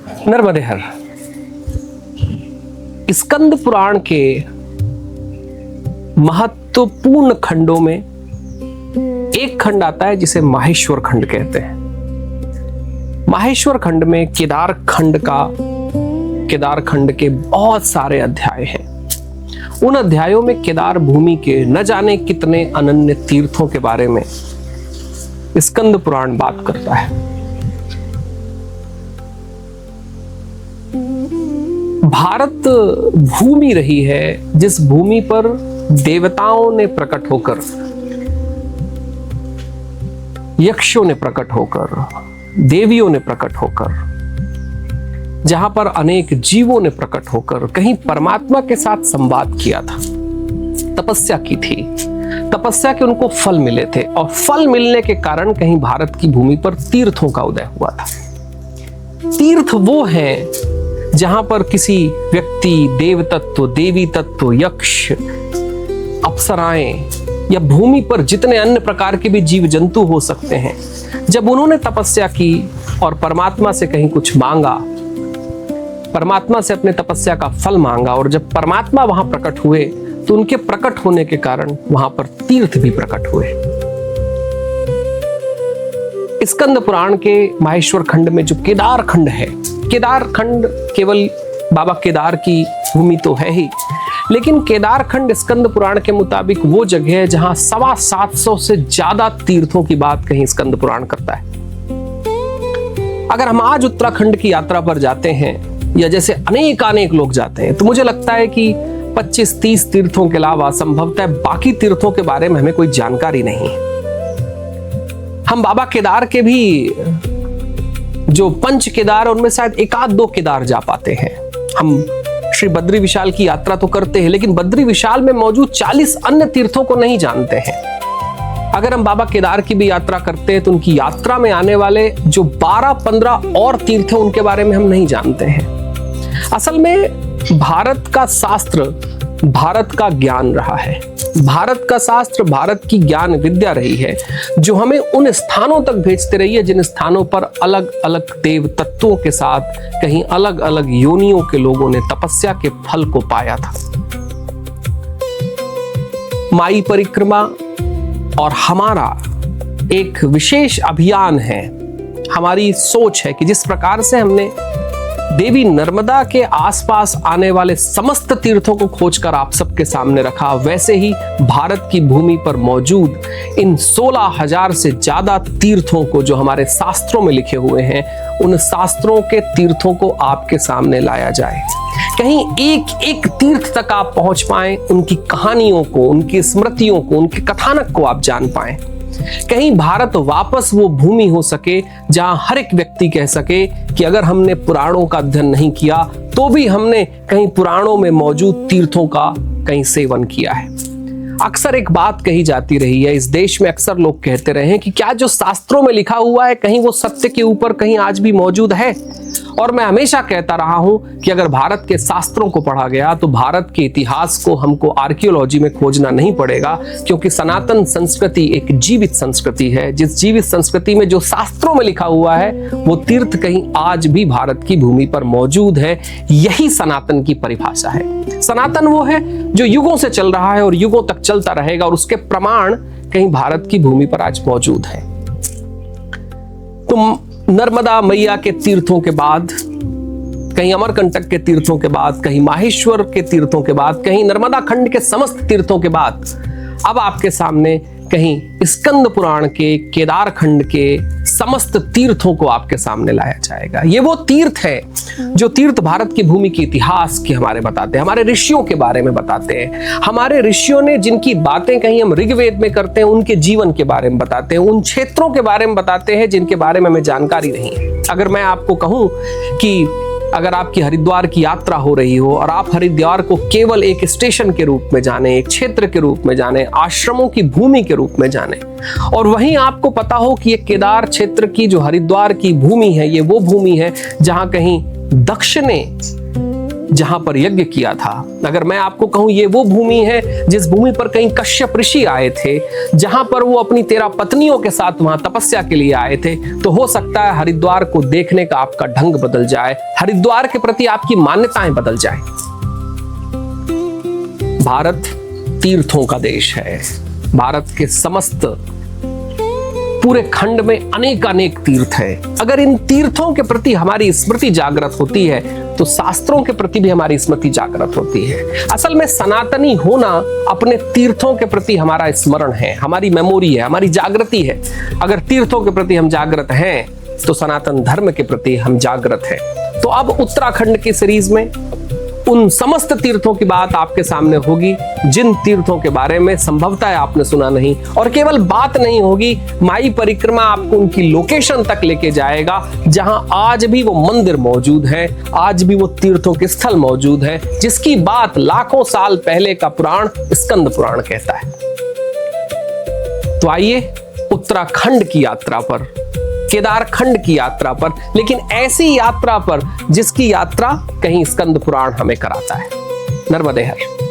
नर्मदे हर। स्कंद पुराण के महत्वपूर्ण खंडों में एक खंड आता है जिसे माहेश्वर खंड कहते हैं। माहेश्वर खंड में केदार खंड के बहुत सारे अध्याय हैं। उन अध्यायों में केदार भूमि के न जाने कितने अनन्य तीर्थों के बारे में स्कंद पुराण बात करता है। भारत भूमि रही है जिस भूमि पर देवताओं ने प्रकट होकर, यक्षों ने प्रकट होकर, देवियों ने प्रकट होकर, जहां पर अनेक जीवों ने प्रकट होकर कहीं परमात्मा के साथ संवाद किया था, तपस्या की थी। तपस्या के उनको फल मिले थे और फल मिलने के कारण कहीं भारत की भूमि पर तीर्थों का उदय हुआ था। तीर्थ वो हैं जहां पर किसी व्यक्ति, देव तत्व, देवी तत्व, यक्ष, अप्सराएं या भूमि पर जितने अन्य प्रकार के भी जीव जंतु हो सकते हैं, जब उन्होंने तपस्या की और परमात्मा से कहीं कुछ मांगा, परमात्मा से अपने तपस्या का फल मांगा, और जब परमात्मा वहां प्रकट हुए तो उनके प्रकट होने के कारण वहां पर तीर्थ भी प्रकट हुए। स्कंद पुराण के माहेश्वर खंड में जो केदार खंड है, केदार खंड केवल बाबा केदार की भूमि तो है ही, लेकिन केदार खंड स्कंद पुराण के मुताबिक वो जगह है जहां 725 से ज्यादा तीर्थों की बात कहीं स्कंद पुराण करता है। अगर हम आज उत्तराखंड की यात्रा पर जाते हैं, या जैसे अनेक लोग जाते हैं, तो मुझे लगता है कि 25-30 तीर्थों के अलावा संभवतः बाकी तीर्थों के बारे में हमें कोई जानकारी नहीं है। हम बाबा केदार के भी जो पंच केदार, उनमें शायद 1-2 केदार जा पाते हैं। हम श्री बद्री विशाल की यात्रा तो करते हैं, लेकिन बद्री विशाल में मौजूद 40 अन्य तीर्थों को नहीं जानते हैं। अगर हम बाबा केदार की भी यात्रा करते हैं तो उनकी यात्रा में आने वाले जो 12-15 और तीर्थ हैं उनके बारे में हम नहीं जानते हैं। असल में भारत का शास्त्र भारत का ज्ञान रहा है। भारत का शास्त्र भारत की ज्ञान विद्या रही है, जो हमें उन स्थानों तक भेजते रही है जिन स्थानों पर अलग अलग देव तत्वों के साथ कहीं अलग अलग योनियों के लोगों ने तपस्या के फल को पाया था। माई परिक्रमा और हमारा एक विशेष अभियान है, हमारी सोच है कि जिस प्रकार से हमने देवी नर्मदा के आसपास आने वाले समस्त तीर्थों को खोजकर आप सबके सामने रखा, वैसे ही भारत की भूमि पर मौजूद इन 16,000 से ज्यादा तीर्थों को जो हमारे शास्त्रों में लिखे हुए हैं, उन शास्त्रों के तीर्थों को आपके सामने लाया जाए। कहीं एक एक तीर्थ तक आप पहुंच पाएं, उनकी कहानियों को, उनकी स्मृतियों को, उनके कथानक को आप जान पाएं। कहीं भारत वापस वो भूमि हो सके जहां हर एक व्यक्ति कह सके कि अगर हमने पुराणों का अध्ययन नहीं किया तो भी हमने कहीं पुराणों में मौजूद तीर्थों का कहीं सेवन किया है। अक्सर एक बात कही जाती रही है, इस देश में अक्सर लोग कहते रहे हैं कि क्या जो शास्त्रों में लिखा हुआ है कहीं वो सत्य के ऊपर कहीं आज भी मौजूद है। और मैं हमेशा कहता रहा हूं कि अगर भारत के शास्त्रों को पढ़ा गया तो भारत के इतिहास को हमको आर्कियोलॉजी में खोजना नहीं पड़ेगा, क्योंकि सनातन संस्कृति एक जीवित संस्कृति है। जिस जीवित संस्कृति में जो शास्त्रों में लिखा हुआ है वो तीर्थ कहीं आज भी भारत की भूमि पर मौजूद है। यही सनातन की परिभाषा है। सनातन वो है जो युगों से चल रहा है और युगों तक चलता रहेगा, और उसके प्रमाण कहीं भारत की भूमि पर आज मौजूद है। तो नर्मदा मैया के तीर्थों के बाद, कहीं अमरकंटक के तीर्थों के बाद, कहीं माहेश्वर के तीर्थों के बाद, कहीं नर्मदा खंड के समस्त तीर्थों के बाद, अब आपके सामने कहीं स्कंद पुराण के केदार खंड के समस्त तीर्थों को आपके सामने लाया जाएगा। ये वो तीर्थ है जो तीर्थ भारत की भूमि के इतिहास की हमारे बताते हैं, हमारे ऋषियों के बारे में बताते हैं। हमारे ऋषियों ने जिनकी बातें कहीं हम ऋग्वेद में करते हैं, उनके जीवन के बारे में बताते हैं, उन क्षेत्रों के बारे में बताते हैं जिनके बारे में हमें जानकारी नहीं है। अगर मैं आपको कहूं कि अगर आपकी हरिद्वार की यात्रा हो रही हो और आप हरिद्वार को केवल एक स्टेशन के रूप में जाने, एक क्षेत्र के रूप में जाने, आश्रमों की भूमि के रूप में जाने, और वहीं आपको पता हो कि ये केदार क्षेत्र की जो हरिद्वार की भूमि है, ये वो भूमि है जहां कहीं दक्ष ने जहां पर यज्ञ किया था। अगर मैं आपको कहूं ये वो भूमि है जिस भूमि पर कहीं कश्यप ऋषि आए थे, जहां पर वो अपनी 13 पत्नियों के साथ वहां तपस्या के लिए आए थे, तो हो सकता है हरिद्वार को देखने का आपका ढंग बदल जाए, हरिद्वार के प्रति आपकी मान्यताएं बदल जाए। भारत तीर्थों का देश है। भारत के समस्त पूरे खंड में अनेक अनेक तीर्थ हैं। अगर इन तीर्थों के प्रति हमारी स्मृति जागृत होती है तो शास्त्रों के प्रति भी हमारी स्मृति जागृत होती है। असल में सनातनी होना अपने तीर्थों के प्रति हमारा स्मरण है, हमारी मेमोरी है, हमारी जागृति है। अगर तीर्थों के प्रति हम जागृत हैं तो सनातन धर्म के प्रति हम जागृत हैं। तो अब उत्तराखंड की सीरीज में उन समस्त तीर्थों की बात आपके सामने होगी जिन तीर्थों के बारे में संभवतः आपने सुना नहीं, और केवल बात नहीं होगी, माई परिक्रमा आपको उनकी लोकेशन तक लेके जाएगा जहां आज भी वो मंदिर मौजूद है, आज भी वो तीर्थों के स्थल मौजूद है जिसकी बात लाखों साल पहले का पुराण स्कंद पुराण कहता है। तो आइए उत्तराखंड की यात्रा पर, केदारखंड की यात्रा पर, लेकिन ऐसी यात्रा पर जिसकी यात्रा कहीं स्कंद पुराण हमें कराता है। नर्मदे हर।